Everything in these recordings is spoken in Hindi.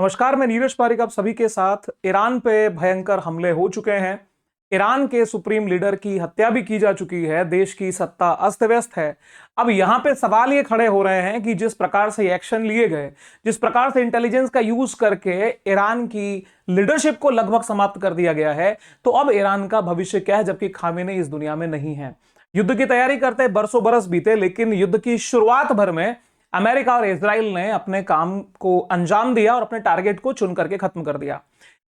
नमस्कार, मैं नीरज पारिक आप सभी के साथ। ईरान पे भयंकर हमले हो चुके हैं। ईरान के सुप्रीम लीडर की हत्या भी की जा चुकी है। देश की सत्ता अस्त व्यस्त है। अब यहां पे सवाल ये खड़े हो रहे हैं कि जिस प्रकार से एक्शन लिए गए, जिस प्रकार से इंटेलिजेंस का यूज करके ईरान की लीडरशिप को लगभग समाप्त कर दिया गया है, तो अब ईरान का भविष्य क्या है, जबकि खामेनेई इस दुनिया में नहीं है। युद्ध की तैयारी करते बरसों बरस बीते, लेकिन युद्ध की शुरुआत भर में अमेरिका और इजराइल ने अपने काम को अंजाम दिया और अपने टारगेट को चुन करके खत्म कर दिया।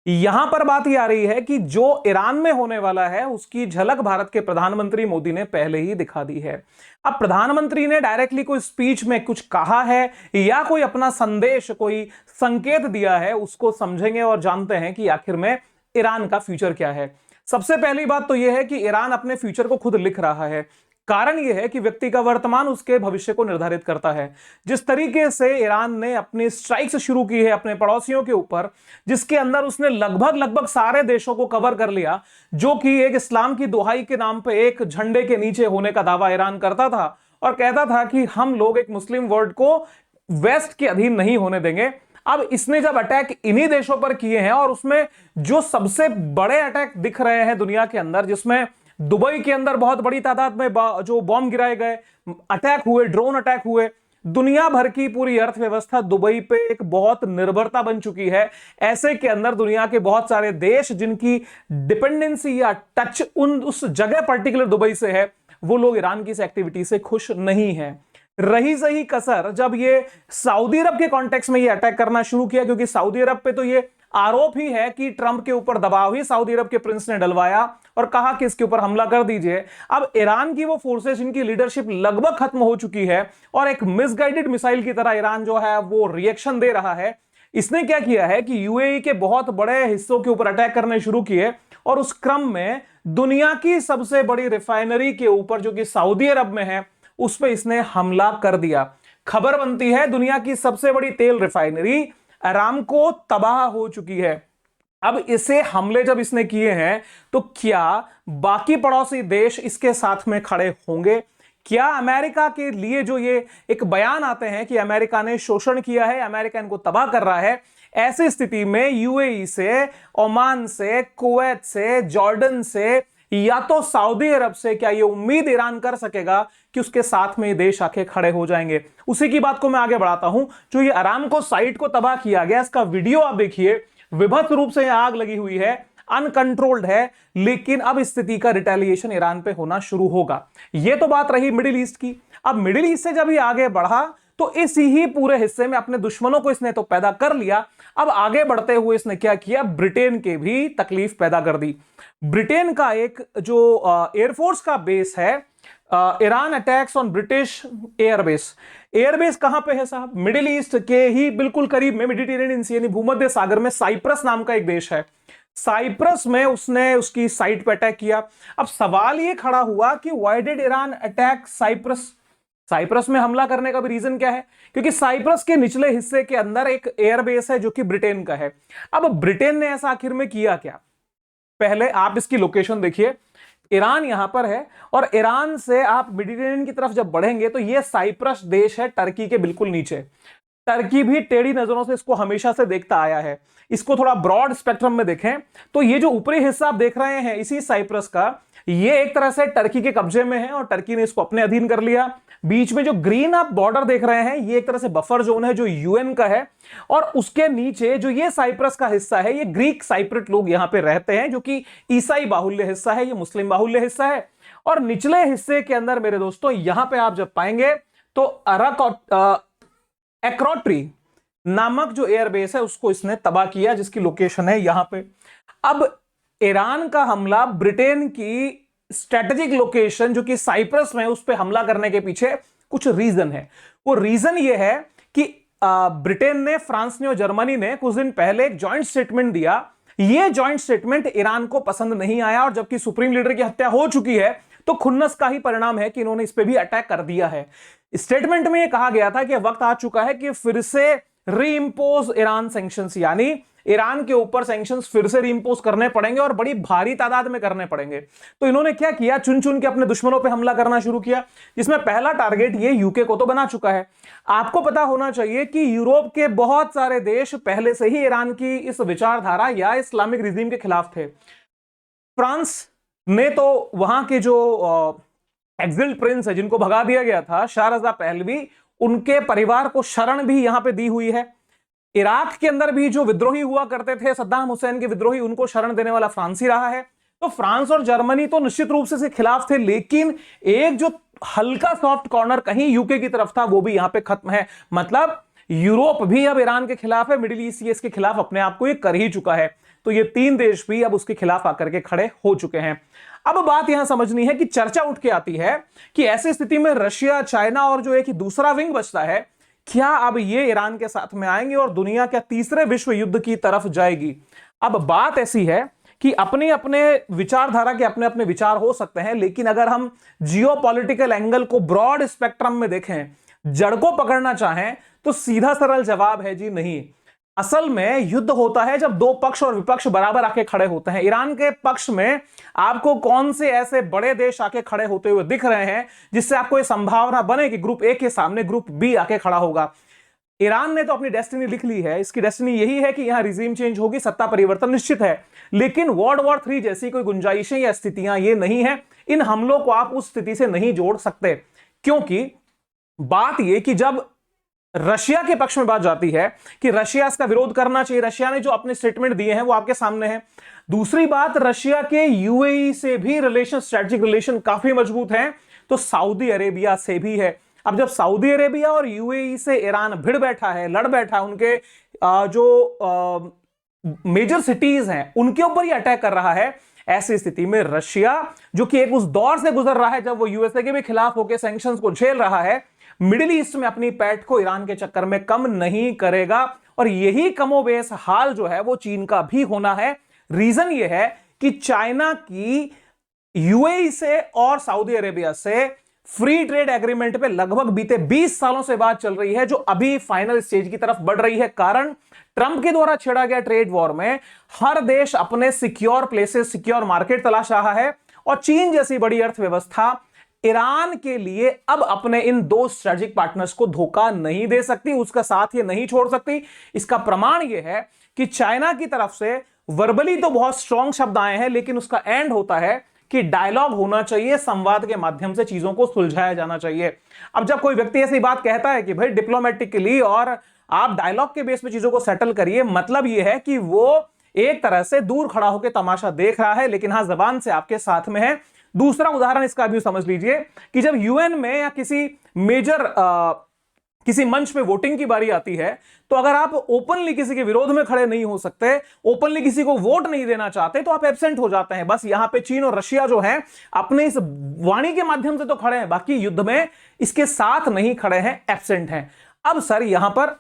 यहां पर बात यह आ रही है कि जो ईरान में होने वाला है उसकी झलक भारत के प्रधानमंत्री मोदी ने पहले ही दिखा दी है। अब प्रधानमंत्री ने डायरेक्टली कोई स्पीच में कुछ कहा है या कोई अपना संदेश, कोई संकेत दिया है, उसको समझेंगे और जानते हैं कि आखिर में ईरान का फ्यूचर क्या है। सबसे पहली बात तो यह है कि ईरान अपने फ्यूचर को खुद लिख रहा है। कारण यह है कि व्यक्ति का वर्तमान उसके भविष्य को निर्धारित करता है। जिस तरीके से ईरान ने अपनी स्ट्राइक्स शुरू की है अपने पड़ोसियों के ऊपर, जिसके अंदर उसने लगभग लगभग सारे देशों को कवर कर लिया, जो कि एक इस्लाम की दुहाई के नाम पे एक झंडे के नीचे होने का दावा ईरान करता था और कहता था कि हम लोग एक मुस्लिम वर्ल्ड को वेस्ट के अधीन नहीं होने देंगे। अब इसने जब अटैक इन्हीं देशों पर किए हैं, और उसमें जो सबसे बड़े अटैक दिख रहे हैं दुनिया के अंदर, जिसमें दुबई के अंदर बहुत बड़ी तादाद में जो बॉम्ब गिराए गए, अटैक हुए, ड्रोन अटैक हुए, दुनिया भर की पूरी अर्थव्यवस्था दुबई पे एक बहुत निर्भरता बन चुकी है। ऐसे के अंदर दुनिया के बहुत सारे देश जिनकी डिपेंडेंसी या टच उस जगह पर्टिकुलर दुबई से है, वो लोग ईरान की इस एक्टिविटी से खुश नहीं है। रही सही कसर जब ये सऊदी अरब के कॉन्टेक्स्ट में ये अटैक करना शुरू किया, क्योंकि सऊदी अरब पे तो ये आरोप ही है कि ट्रंप के ऊपर दबाव ही सऊदी अरब के प्रिंस ने डलवाया और कहा कि इसके ऊपर हमला कर दीजिए। अब ईरान की वो फोर्सेस, इनकी लीडरशिप लगभग खत्म हो चुकी है और एक मिसगाइडेड मिसाइल की तरह ईरान जो है वो रिएक्शन दे रहा है। इसने क्या किया है कि यूएई के बहुत बड़े हिस्सों के ऊपर अटैक करने शुरू किए, और उस क्रम में दुनिया की सबसे बड़ी रिफाइनरी के ऊपर, जो कि सऊदी अरब में है, उस पर इसने हमला कर दिया। खबर बनती है दुनिया की सबसे बड़ी तेल रिफाइनरी अरामको तबाह हो चुकी है। अब इसे हमले जब इसने किए हैं, तो क्या बाकी पड़ोसी देश इसके साथ में खड़े होंगे? क्या अमेरिका के लिए जो ये एक बयान आते हैं कि अमेरिका ने शोषण किया है, अमेरिका इनको तबाह कर रहा है, ऐसी स्थिति में यूएई से, ओमान से, कुवैत से, जॉर्डन से या तो सऊदी अरब से क्या ये उम्मीद ईरान कर सकेगा कि उसके साथ में ये देश आके खड़े हो जाएंगे? उसी की बात को मैं आगे बढ़ाता हूं। जो ये अरामको साइट को तबाह किया गया, इसका वीडियो आप देखिए। विभत्स रूप से यहां आग लगी हुई है, अनकंट्रोल्ड है, लेकिन अब स्थिति का रिटेलिएशन ईरान पे होना शुरू होगा। यह तो बात रही मिडिल ईस्ट की। अब मिडिल ईस्ट से जब ये आगे बढ़ा, तो इसी ही पूरे हिस्से में अपने दुश्मनों को इसने तो पैदा कर लिया। अब आगे बढ़ते हुए इसने क्या किया, ब्रिटेन के भी तकलीफ पैदा कर दी। ब्रिटेन का एक जो एयरफोर्स का बेस है, Iran attacks on British airbase. Airbase कहां पे है साहब? मिडिल ईस्ट के ही बिल्कुल करीब में, मेडिटेरेनियन सी यानी भूमध्य सागर में साइप्रस नाम का एक देश है। साइप्रस में उसने उसकी साइट पे अटैक किया। अब सवाल ये खड़ा हुआ कि why did Iran attack Cyprus? Cyprus में हमला करने का भी रीजन क्या है? क्योंकि साइप्रस के निचले हिस्से के अंदर एक एयरबेस है जो कि ब्रिटेन का है। अब ब्रिटेन ने ऐसा आखिर में किया क्या? पहले आप इसकी लोकेशन देखिए। ईरान यहां पर है, और ईरान से आप मेडिटेरेनियन की तरफ जब बढ़ेंगे तो यह साइप्रस देश है टर्की के बिल्कुल नीचे। टर्की भी टेढ़ी नजरों से इसको हमेशा से देखता आया है। इसको थोड़ा ब्रॉड स्पेक्ट्रम में देखें तो ये जो ऊपरी हिस्सा आप देख रहे हैं इसी साइप्रस का, ये एक तरह से टर्की के कब्जे में है और टर्की ने इसको अपने अधीन कर लिया। बीच में जो ग्रीन आप बॉर्डर देख रहे हैं, ये एक तरह से बफर जोन है जो यूएन का है, और उसके नीचे जो ये साइप्रस का हिस्सा है, ये ग्रीक साइप्रिट लोग यहां पे रहते हैं, जो कि ईसाई बाहुल्य हिस्सा है, ये मुस्लिम बाहुल्य हिस्सा है। और निचले हिस्से के अंदर मेरे दोस्तों यहां पे आप जब पाएंगे तो एक्रोट्री नामक जो एयरबेस है उसको इसने तबाह किया, जिसकी लोकेशन है यहां पे। अब ईरान का हमला ब्रिटेन की स्ट्रेटेजिक लोकेशन जो कि साइप्रस में, उस पर हमला करने के पीछे कुछ रीजन है। वो रीजन ये है कि ब्रिटेन ने, फ्रांस ने और जर्मनी ने कुछ दिन पहले एक जॉइंट स्टेटमेंट दिया। ये जॉइंट स्टेटमेंट ईरान को पसंद नहीं आया, और जबकि सुप्रीम लीडर की हत्या हो चुकी है तो खुन्नस का ही परिणाम है कि इन्होंने इस पे भी अटैक कर दिया है। स्टेटमेंट में यह कहा गया था कि वक्त आ चुका है कि फिर से रीइंपोज ईरान सैंक्शंस, यानी ईरान के ऊपर सैंक्शंस फिर से रीइंपोज करने पड़ेंगे और बड़ी भारी तादाद में करने पड़ेंगे। तो इन्होंने क्या किया, चुन चुन के अपने दुश्मनों पर हमला करना शुरू किया, जिसमें पहला टारगेट ये यूके को तो बना चुका है। आपको पता होना चाहिए कि यूरोप के बहुत सारे देश पहले से ही ईरान की इस विचारधारा या इस्लामिक रिजीम के खिलाफ थे। फ्रांस ने तो वहां के जो एक्सिल्ड प्रिंस है, जिनको भगा दिया गया था, शाह रजा पहलवी, उनके परिवार को शरण भी यहां पे दी हुई है। इराक के अंदर भी जो विद्रोही हुआ करते थे, सद्दाम हुसैन के विद्रोही, उनको शरण देने वाला फ्रांस ही रहा है। तो फ्रांस और जर्मनी तो निश्चित रूप से इसके खिलाफ थे, लेकिन एक जो हल्का सॉफ्ट कॉर्नर कहीं यूके की तरफ था, वो भी यहां पे खत्म है। मतलब यूरोप भी अब ईरान के खिलाफ है, मिडिल ईस्ट ये इसके खिलाफ अपने आप को ये कर ही चुका है। तो ये तीन देश भी अब उसके खिलाफ आकर के खड़े हो चुके हैं। अब बात यहां समझनी है कि चर्चा उठ के आती है कि ऐसी स्थिति में रशिया, चाइना और जो एक दूसरा विंग बचता है, क्या अब ये ईरान के साथ में आएंगे और दुनिया क्या तीसरे विश्व युद्ध की तरफ जाएगी? अब बात ऐसी है कि अपने अपने विचारधारा के अपने अपने विचार हो सकते हैं, लेकिन अगर हम जियोपॉलिटिकल एंगल को ब्रॉड स्पेक्ट्रम में देखें, जड़ को पकड़ना चाहें, तो सीधा सरल जवाब है जी नहीं। असल में युद्ध होता है जब दो पक्ष और विपक्ष बराबर आके खड़े होते हैं। ईरान के पक्ष में आपको कौन से ऐसे बड़े देश आके खड़े होते हुए दिख रहे हैं जिससे आपको यह संभावना बने कि ग्रुप ए के सामने ग्रुप बी आके खड़ा होगा? ईरान ने तो अपनी डेस्टिनी लिख ली है। इसकी डेस्टिनी यही है कि यहां रिजीम चेंज होगी, सत्ता परिवर्तन निश्चित है, लेकिन वर्ल्ड वॉर 3 जैसी कोई गुंजाइशें या स्थितियां ये नहीं है। इन हमलों को आप उस स्थिति से नहीं जोड़ सकते, क्योंकि बात यह कि जब रशिया के पक्ष में बात जाती है कि रशिया इसका विरोध करना चाहिए, रशिया ने जो अपने स्टेटमेंट दिए हैं वो आपके सामने हैं। दूसरी बात, रशिया के यूएई से भी रिलेशन, स्ट्रेटेजिक रिलेशन काफी मजबूत हैं, तो सऊदी अरेबिया से भी है। अब जब सऊदी अरेबिया और यूएई से ईरान भिड़ बैठा है, लड़ बैठा है, उनके जो मेजर सिटीज हैं उनके ऊपर ही अटैक कर रहा है, ऐसी स्थिति में रशिया, जो कि एक उस दौर से गुजर रहा है जब वो यूएसए के भी खिलाफ होकर सैंक्शंस को झेल रहा है, मिडिल ईस्ट में अपनी पैठ को ईरान के चक्कर में कम नहीं करेगा। और यही कमोबेश हाल जो है वो चीन का भी होना है। रीजन ये है कि चाइना की यूएई से और सऊदी अरेबिया से फ्री ट्रेड एग्रीमेंट पे लगभग बीते 20 सालों से बात चल रही है, जो अभी फाइनल स्टेज की तरफ बढ़ रही है। कारण ट्रंप के द्वारा छेड़ा गया ट्रेड वॉर में हर देश अपने सिक्योर प्लेसेस, सिक्योर मार्केट तलाश रहा है, और चीन जैसी बड़ी अर्थव्यवस्था ईरान के लिए अब अपने इन दो स्ट्रेटेजिक पार्टनर्स को धोखा नहीं दे सकती, उसका साथ ये नहीं छोड़ सकती। इसका प्रमाण यह है कि चाइना की तरफ से वर्बली तो बहुत स्ट्रॉन्ग शब्द आए हैं, लेकिन उसका एंड होता है कि डायलॉग होना चाहिए, संवाद के माध्यम से चीजों को सुलझाया जाना चाहिए। अब जब कोई व्यक्ति ऐसी बात कहता है कि भाई डिप्लोमेटिकली और आप डायलॉग के बेस पे चीजों को सेटल करिए, मतलब यह है कि वो एक तरह से दूर खड़ा होकर तमाशा देख रहा है, लेकिन हां जबान से आपके साथ में है। दूसरा उदाहरण इसका भी समझ लीजिए कि जब यूएन में या किसी मेजर किसी मंच पे वोटिंग की बारी आती है, तो अगर आप ओपनली किसी के विरोध में खड़े नहीं हो सकते, ओपनली किसी को वोट नहीं देना चाहते, तो आप एब्सेंट हो जाते हैं। बस यहां पे चीन और रशिया जो हैं अपने इस वाणी के माध्यम से तो खड़े हैं, बाकी युद्ध में इसके साथ नहीं खड़े हैं, एब्सेंट हैं। अब सर यहां पर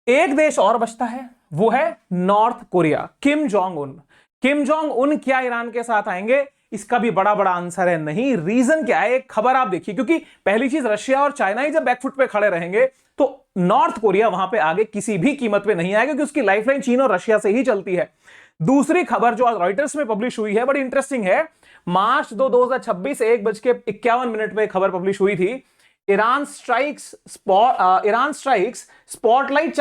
एक देश और बचता है, वो है north Korea, Kim Jong Un. Kim Jong Un क्या ईरान के साथ आएंगे? इसका भी बड़ा बड़ा आंसर है नहीं। रीजन क्या है, एक खबर आप देखिए, क्योंकि पहली चीज रशिया और चाइना ही जब बैकफुट पे खड़े रहेंगे तो नॉर्थ कोरिया वहां पे आगे किसी भी कीमत पे नहीं आएगा, क्योंकि उसकी लाइफलाइन चीन और रशिया से ही चलती है। दूसरी खबर जो आज रॉयटर्स में पब्लिश हुई है, बड़ी इंटरेस्टिंग है। मार्च 2026 1:51 पे खबर पब्लिश हुई थी। Iran strikes spotlight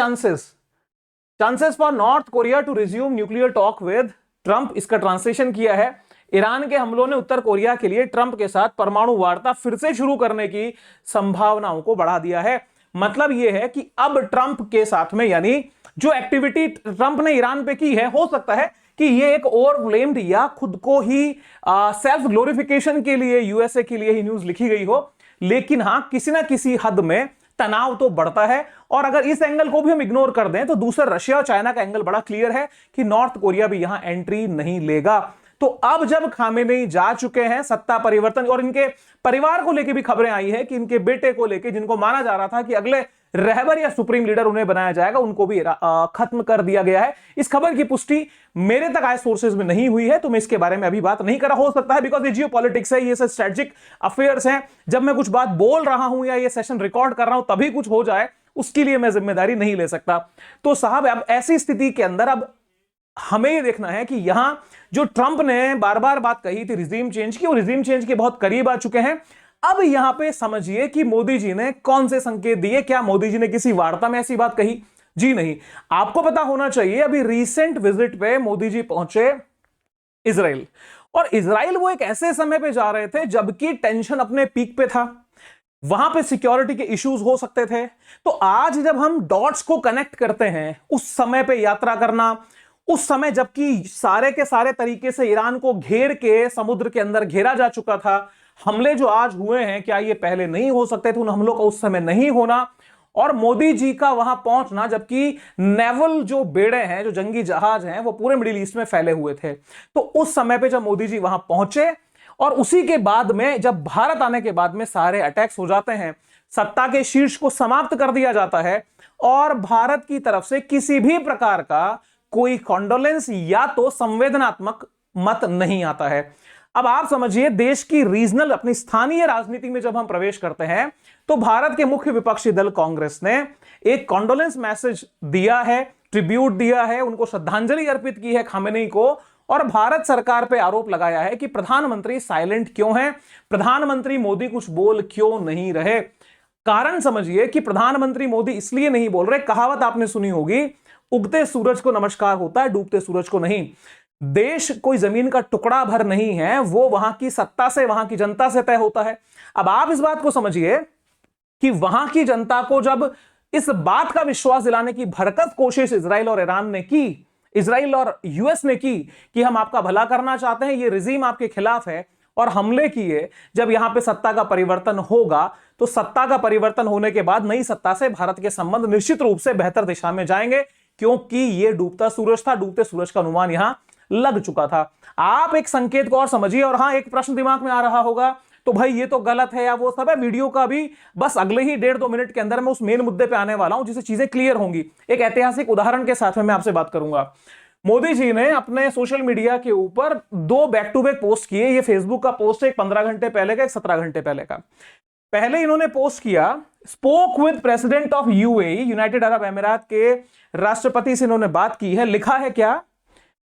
chances for North Korea to resume nuclear talk with Trump. इसका ट्रांसलेशन किया है, ईरान के हमलों ने उत्तर कोरिया के लिए ट्रंप के साथ परमाणु वार्ता फिर से शुरू करने की संभावनाओं को बढ़ा दिया है। मतलब यह है कि अब ट्रंप के साथ में, यानी जो एक्टिविटी ट्रंप ने ईरान पे की है, हो सकता है कि यह एक ओवर ब्लेम्ड या खुद को ही सेल्फ ग्लोरिफिकेशन के लिए यूएसए के लिए ही न्यूज लिखी गई हो, लेकिन हां किसी ना किसी हद में तनाव तो बढ़ता है। और अगर इस एंगल को भी हम इग्नोर कर दें तो दूसरा रशिया और चाइना का एंगल बड़ा क्लियर है कि नॉर्थ कोरिया भी यहां एंट्री नहीं लेगा। तो अब जब खामेनेई जा चुके हैं, सत्ता परिवर्तन, और इनके परिवार को लेकर भी खबरें आई है कि इनके बेटे को लेकर, जिनको माना जा रहा था कि अगले रहबर या सुप्रीम लीडर उन्हें बनाया जाएगा, उनको भी खत्म कर दिया गया है। इस खबर की पुष्टि मेरे तक आए सोर्सेज में नहीं हुई है, तो मैं इसके बारे में अभी बात नहीं कर रहा। हो सकता है बिकॉज ये जियो पॉलिटिक्स है, ये स्ट्रेटेजिक अफेयर्स हैं, जब मैं कुछ बात बोल रहा हूं या ये सेशन रिकॉर्ड कर रहा हूं तभी कुछ हो जाए, उसके लिए मैं जिम्मेदारी नहीं ले सकता। तो साहब अब ऐसी स्थिति के अंदर अब हमें ये देखना है कि यहां जो ट्रंप ने बार बार बात कही थी रिजीम चेंज की, वो रिजीम चेंज के बहुत करीब आ चुके हैं। अब यहां पे समझिए कि मोदी जी ने कौन से संकेत दिए। क्या मोदी जी ने किसी वार्ता में ऐसी बात कही? जी नहीं। आपको पता होना चाहिए अभी रिसेंट विजिट पे मोदी जी पहुंचे इजराइल, और इजराइल वो एक ऐसे समय पे जा रहे थे जबकि टेंशन अपने पीक पे था, वहां पे सिक्योरिटी के इश्यूज हो सकते थे। तो आज जब हम डॉट्स को कनेक्ट करते हैं, उस समय पे यात्रा करना, उस समय जबकि सारे के सारे तरीके से ईरान को घेर के समुद्र के अंदर घेरा जा चुका था, हमले जो आज हुए हैं क्या ये पहले नहीं हो सकते थे? उन हमलों का उस समय नहीं होना, और मोदी जी का वहां पहुंचना जबकि नेवल जो बेड़े हैं, जो जंगी जहाज हैं, वो पूरे मिडिल ईस्ट में फैले हुए थे। तो उस समय पे जब मोदी जी वहां पहुंचे और उसी के बाद में जब भारत आने के बाद में सारे अटैक्स हो जाते हैं, सत्ता के शीर्ष को समाप्त कर दिया जाता है और भारत की तरफ से किसी भी प्रकार का कोई कॉन्डोलेंस या तो संवेदनात्मक मत नहीं आता है। अब आप समझिए देश की रीजनल अपनी स्थानीय राजनीति में जब हम प्रवेश करते हैं तो भारत के मुख्य विपक्षी दल कांग्रेस ने एक कॉन्डोलेंस मैसेज दिया है, ट्रिब्यूट दिया है, उनको श्रद्धांजलि अर्पित की है खामेनेई को, और भारत सरकार पे आरोप लगाया है कि प्रधानमंत्री साइलेंट क्यों हैं, प्रधानमंत्री मोदी कुछ बोल क्यों नहीं रहे। कारण समझिए कि प्रधानमंत्री मोदी इसलिए नहीं बोल रहे, कहावत आपने सुनी होगी, उगते सूरज को नमस्कार होता है, डूबते सूरज को नहीं। देश कोई जमीन का टुकड़ा भर नहीं है, वो वहां की सत्ता से, वहां की जनता से तय होता है। अब आप इस बात को समझिए कि वहां की जनता को जब इस बात का विश्वास दिलाने की भरकत कोशिश इजराइल और ईरान ने की, इजराइल और यूएस ने की कि हम आपका भला करना चाहते हैं, ये रिजीम आपके खिलाफ है, और हमले किए, जब यहां पे सत्ता का परिवर्तन होगा तो सत्ता का परिवर्तन होने के बाद नई सत्ता से भारत के संबंध निश्चित रूप से बेहतर दिशा में जाएंगे, क्योंकि ये डूबता सूरज था, डूबते सूरज का अनुमान यहां लग चुका था। आप एक संकेत को और समझिए। और हां, एक प्रश्न दिमाग में आ रहा होगा, तो भाई ये तो गलत है या वो सब है। वीडियो का भी बस अगले ही 1.5-2 मिनट के अंदर मैं उस मेन मुद्दे पे आने वाला हूं जिससे चीजें क्लियर होंगी। एक ऐतिहासिक उदाहरण के साथ में मैं आपसे बात करूंगा। मोदी जी ने अपने सोशल मीडिया के ऊपर 2 बैक टू बैक पोस्ट किए। ये फेसबुक का पोस्ट है, एक 15 घंटे पहले का, एक 17 घंटे पहले का। पहले इन्होंने पोस्ट किया, spoke with president of UAE, United Arab अमीरात के राष्ट्रपति से इन्होंने बात की है। लिखा है क्या?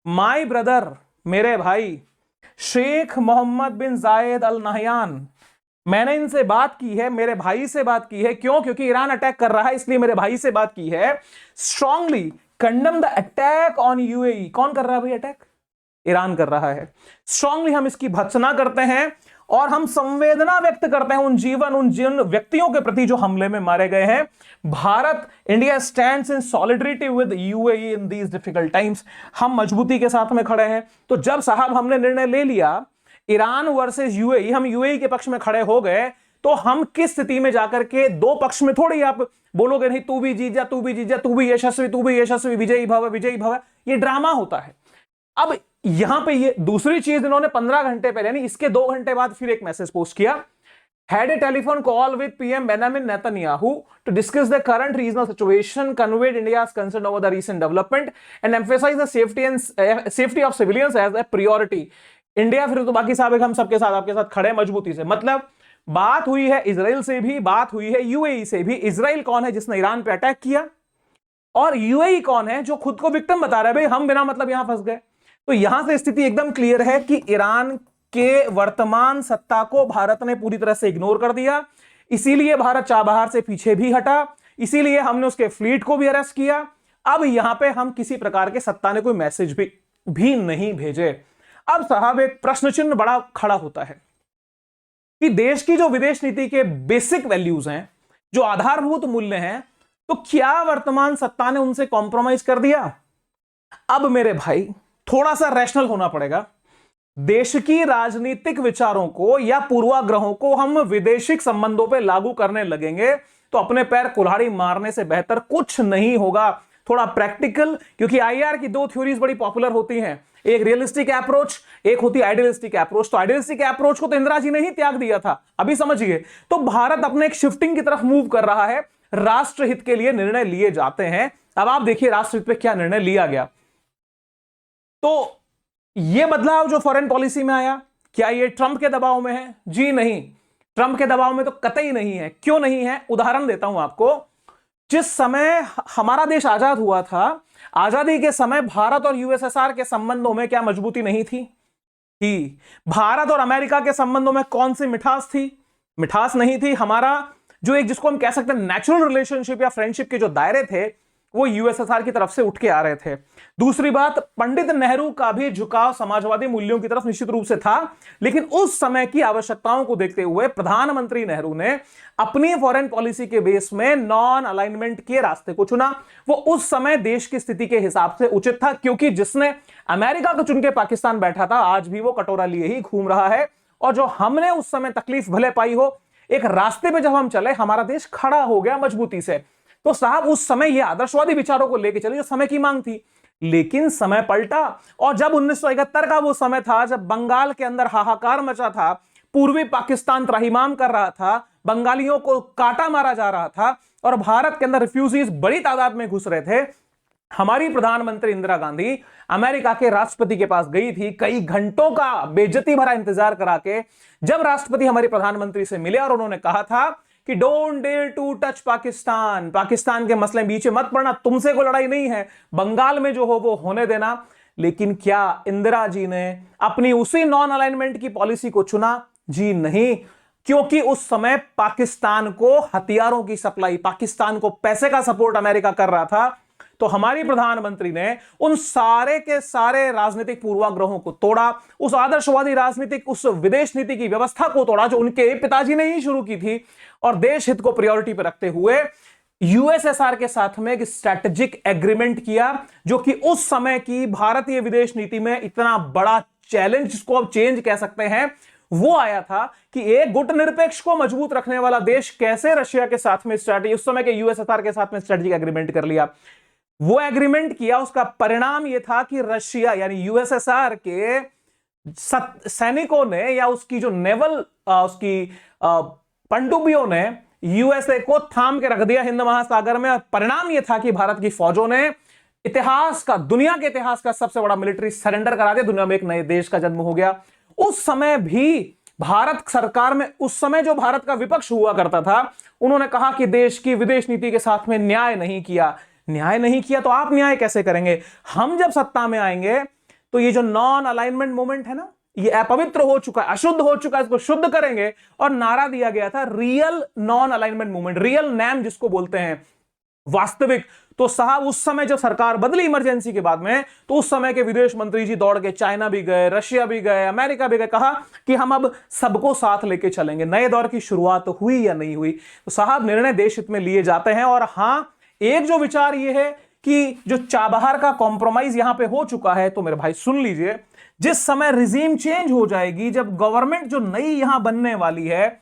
माय ब्रदर, मेरे भाई शेख मोहम्मद बिन जायद अल नहयान, मैंने इनसे बात की है, मेरे भाई से बात की है। क्यों? क्योंकि ईरान अटैक कर रहा है, इसलिए मेरे भाई से बात की है। Strongly condemn the attack on UAE. कौन कर रहा है भाई अटैक? ईरान कर रहा है। स्ट्रांगली हम इसकी भर्त्सना करते हैं और हम संवेदना व्यक्त करते हैं उन जिन व्यक्तियों के प्रति जो हमले में मारे गए हैं। Bharat, India stands in solidarity with UAE in these difficult times. हम मजबूती के साथ में खड़े हैं। तो जब साहब हमने निर्णय ले लिया ईरान वर्सेस यूएई, हम यूएई के पक्ष में खड़े हो गए, तो हम किस स्थिति में जाकर के दो पक्ष में थोड़ी आप बोलोगे नहीं तू भी जीत जा, तू भी जीत जा, तू भी यशस्वी, विजयी भव, विजयी भव। ये ड्रामा होता है। अब यहां पे ये दूसरी चीज इन्होंने 15 घंटे पहले, यानी इसके 2 घंटे बाद फिर एक मैसेज पोस्ट किया। Had a telephone call with PM Benjamin Netanyahu to discuss the current regional situation, conveyed India's concern over the recent development and emphasized the safety of civilians as a priority. India फिर तो बाकी साहब हम सबके साथ आपके साथ खड़े मजबूती से। मतलब बात हुई है इजराइल से भी, बात हुई है यूएई से भी। इजराइल कौन है जिसने ईरान पे अटैक किया, और यूएई कौन है जो खुद को विक्टिम बता रहा है, भाई हम बिना मतलब यहां फंस गए। तो यहां से स्थिति एकदम क्लियर है कि ईरान के वर्तमान सत्ता को भारत ने पूरी तरह से इग्नोर कर दिया। इसीलिए भारत चाबहार से पीछे भी हटा, इसीलिए हमने उसके फ्लीट को भी अरेस्ट किया। अब यहां पे हम किसी प्रकार के सत्ता ने कोई मैसेज भी नहीं भेजे। अब साहब एक प्रश्न चिन्ह बड़ा खड़ा होता है कि देश की जो विदेश नीति के बेसिक वैल्यूज हैं, जो आधारभूत मूल्य हैं, तो क्या वर्तमान सत्ता ने उनसे कॉम्प्रोमाइज कर दिया? अब मेरे भाई थोड़ा सा रैशनल होना पड़ेगा। देश की राजनीतिक विचारों को या पूर्वाग्रहों को हम विदेशी संबंधों पे लागू करने लगेंगे तो अपने पैर कुल्हाड़ी मारने से बेहतर कुछ नहीं होगा। थोड़ा प्रैक्टिकल, क्योंकि आईआर की 2 थ्योरीज बड़ी पॉपुलर होती हैं, एक रियलिस्टिक अप्रोच, एक होती है आइडियलिस्टिक अप्रोच। तो आइडियलिस्टिक अप्रोच को तो इंदिरा जी ने ही त्याग दिया था, अभी समझिए। तो भारत अपने एक शिफ्टिंग की तरफ मूव कर रहा है, राष्ट्रहित के लिए निर्णय लिए जाते हैं। अब आप देखिए राष्ट्रहित पे क्या निर्णय लिया गया। तो यह बदलाव जो फॉरेन पॉलिसी में आया, क्या यह ट्रंप के दबाव में है? जी नहीं, ट्रंप के दबाव में तो कतई नहीं है। क्यों नहीं है? उदाहरण देता हूं आपको। जिस समय हमारा देश आजाद हुआ था, आजादी के समय भारत और यूएसएसआर के संबंधों में क्या मजबूती नहीं थी? भारत और अमेरिका के संबंधों में कौन सी मिठास थी? मिठास नहीं थी। हमारा जो एक जिसको हम कह सकते हैं नेचुरल रिलेशनशिप या फ्रेंडशिप के जो दायरे थे, वो यूएसएसआर की तरफ से उठ के आ रहे थे। दूसरी बात, पंडित नेहरू का भी झुकाव समाजवादी मूल्यों की तरफ निश्चित रूप से था, लेकिन उस समय की आवश्यकताओं को देखते हुए प्रधानमंत्री नेहरू ने अपनी फॉरेन पॉलिसी के बेस में नॉन अलाइनमेंट के रास्ते को चुना। वो उस समय देश की स्थिति के हिसाब से उचित था, क्योंकि जिसने अमेरिका को चुन के पाकिस्तान बैठा था, आज भी वो कटोरा लिए ही घूम रहा है। और जो हमने उस समय तकलीफ भले पाई हो, एक रास्ते पे जब हम चले, हमारा देश खड़ा हो गया मजबूती से। तो साहब, उस समय ये आदर्शवादी विचारों को लेकर चले जो समय की मांग थी। लेकिन समय पलटा, और जब 1971 का वो समय था, जब बंगाल के अंदर हाहाकार मचा था, पूर्वी पाकिस्तान त्राहिमाम कर रहा था, बंगालियों को काटा मारा जा रहा था, और भारत के अंदर रिफ्यूजीज बड़ी तादाद में घुस रहे थे, हमारी प्रधानमंत्री इंदिरा गांधी अमेरिका के राष्ट्रपति के पास गई थी, कई घंटों का बेइज्जती भरा इंतजार करा के। जब राष्ट्रपति हमारे प्रधानमंत्री से मिले और उन्होंने कहा था कि don't dare to touch Pakistan, Pakistan के मसले बीच में मत पड़ना, तुमसे कोई लड़ाई नहीं है, बंगाल में जो हो वो होने देना। लेकिन क्या इंदिरा जी ने अपनी उसी नॉन अलाइनमेंट की पॉलिसी को चुना? जी नहीं, क्योंकि उस समय पाकिस्तान को हथियारों की सप्लाई, पाकिस्तान को पैसे का सपोर्ट अमेरिका कर रहा था। तो हमारी प्रधानमंत्री ने उन सारे के सारे राजनीतिक पूर्वाग्रहों को तोड़ा, उस आदर्शवादी राजनीतिक, उस विदेश नीति की व्यवस्था को तोड़ा जो उनके पिताजी ने ही शुरू की थी, और देश हित को प्रायोरिटी पर रखते हुए यूएसएसआर के साथ में एक स्ट्रैटेजिक एग्रीमेंट किया, जो कि उस समय की भारतीय विदेश नीति में इतना बड़ा चैलेंज, जिसको अब चेंज कह सकते हैं, वो आया था कि एक गुटनिरपेक्ष को मजबूत रखने वाला देश कैसे रशिया के साथ में स्ट्रैटेजी, उस समय के यूएसएसआर के साथ में स्ट्रैटेजिक एग्रीमेंट कर लिया। वो एग्रीमेंट किया, उसका परिणाम यह था कि रशिया यानी यूएसएसआर के सैनिकों ने या उसकी जो नेवल उसकी पनडुब्बियों ने यूएसए को थाम के रख दिया हिंद महासागर में। और परिणाम यह था कि भारत की फौजों ने इतिहास का, दुनिया के इतिहास का सबसे बड़ा मिलिट्री सरेंडर करा दिया, दुनिया में एक नए देश का जन्म हो गया। उस समय भी भारत सरकार में, उस समय जो भारत का विपक्ष हुआ करता था, उन्होंने कहा कि देश की विदेश नीति के साथ में न्याय नहीं किया। न्याय नहीं किया तो आप न्याय कैसे करेंगे? हम जब सत्ता में आएंगे तो ये जो नॉन अलाइनमेंट मूवमेंट है ना, ये अपवित्र हो चुका है, अशुद्ध हो चुका है, इसको शुद्ध करेंगे। और नारा दिया गया था real non alignment movement, real NAM जिसको बोलते हैं, वास्तविक। तो साहब, उस समय जब सरकार बदली इमरजेंसी के बाद में, तो उस समय के विदेश मंत्री जी दौड़ के चाइना भी गए, रशिया भी गए, अमेरिका भी गए, कहा कि हम अब सबको साथ लेके चलेंगे। नए दौर की शुरुआत हुई या नहीं हुई? तो साहब, निर्णय देश हित में लिए जाते हैं। और हां, एक जो विचार ये है कि जो चाबहार का कॉम्प्रोमाइज यहां पे हो चुका है, तो मेरे भाई सुन लीजिए, जिस समय रिजीम चेंज हो जाएगी, जब गवर्नमेंट जो नई यहां बनने वाली है,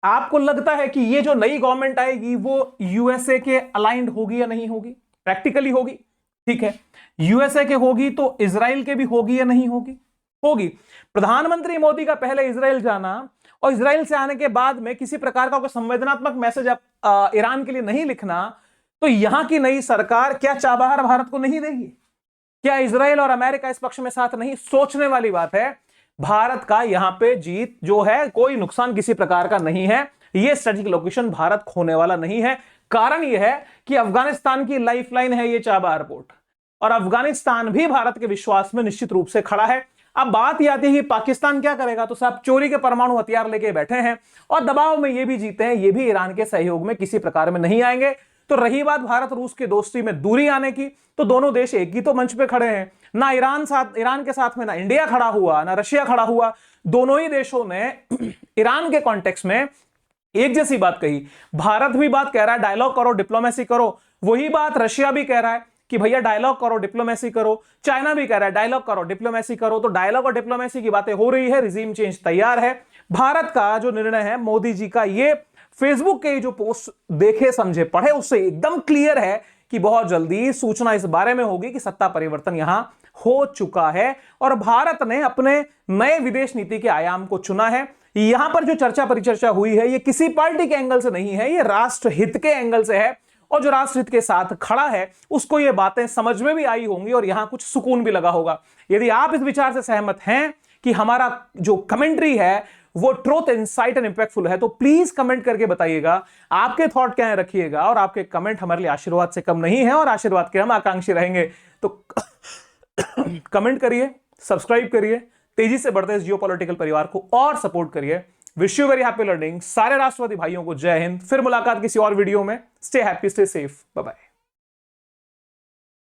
आपको लगता है कि ये जो नई गवर्नमेंट आएगी वो यूएसए के अलाइंड होगी या नहीं होगी? प्रैक्टिकली होगी, ठीक है। यूएसए के होगी तो इजराइल के भी होगी या नहीं होगी? होगी। प्रधानमंत्री मोदी का पहले इजराइल जाना और इजराइल से आने के बाद में किसी प्रकार का कोई संवेदनात्मक मैसेज ईरान के लिए नहीं लिखना, तो यहां की नई सरकार क्या चाबहार भारत को नहीं देगी? क्या इजराइल और अमेरिका इस पक्ष में साथ नहीं? सोचने वाली बात है। भारत का यहां पे जीत जो है, कोई नुकसान किसी प्रकार का नहीं है। यह स्ट्रेटेजिक लोकेशन भारत खोने वाला नहीं है। कारण यह है कि अफगानिस्तान की लाइफलाइन है ये चाबहार पोर्ट, और अफगानिस्तान भी भारत के विश्वास में निश्चित रूप से खड़ा है। अब बात यह आती है कि पाकिस्तान क्या करेगा? तो साहब, चोरी के परमाणु हथियार लेके बैठे हैं और दबाव में ये भी जीते हैं, ये भी ईरान के सहयोग में किसी प्रकार में नहीं आएंगे। तो रही बात भारत रूस की दोस्ती में दूरी आने की, तो दोनों देश एक ही तो मंच पे खड़े हैं। ना ईरान के साथ में ना इंडिया खड़ा हुआ, ना रशिया खड़ा हुआ। दोनों ही देशों ने ईरान के कॉन्टेक्स्ट में एक जैसी बात कही। भारत भी बात कह रहा है डायलॉग करो, डिप्लोमेसी करो, वही बात रशिया भी कह रहा है कि भैया डायलॉग करो, डिप्लोमेसी करो। चाइना भी कह रहा है डायलॉग करो, डिप्लोमेसी करो। तो डायलॉग और डिप्लोमेसी की बातें हो रही है, रिजीम चेंज तैयार है। भारत का जो निर्णय है मोदी जी का, ये फेसबुक के जो पोस्ट देखे समझे पढ़े उससे एकदम क्लियर है कि बहुत जल्दी सूचना इस बारे में होगी कि सत्ता परिवर्तन यहां हो चुका है और भारत ने अपने नए विदेश नीति के आयाम को चुना है। यहां पर जो चर्चा परिचर्चा हुई है ये किसी पार्टी के एंगल से नहीं है, ये राष्ट्र हित के एंगल से है, और जो राष्ट्र हित के साथ खड़ा है उसको ये बातें समझ में भी आई होंगी और यहां कुछ सुकून भी लगा होगा। यदि आप इस विचार से सहमत हैं कि हमारा जो कमेंट्री है वो ट्रूथ, इंसाइट एंड इंपैक्टफुल है, तो प्लीज कमेंट करके बताइएगा आपके थॉट क्या है, रखिएगा। और आपके कमेंट हमारे लिए आशीर्वाद से कम नहीं है और आशीर्वाद के हम आकांक्षी रहेंगे। तो कमेंट करिए, सब्सक्राइब करिए, तेजी से बढ़ते इस जियोपॉलिटिकल परिवार को और सपोर्ट करिए। Wish you very happy learning. सारे राष्ट्रवादी भाइयों को जय हिंद। फिर मुलाकात किसी और वीडियो में। Stay happy, stay safe, bye bye.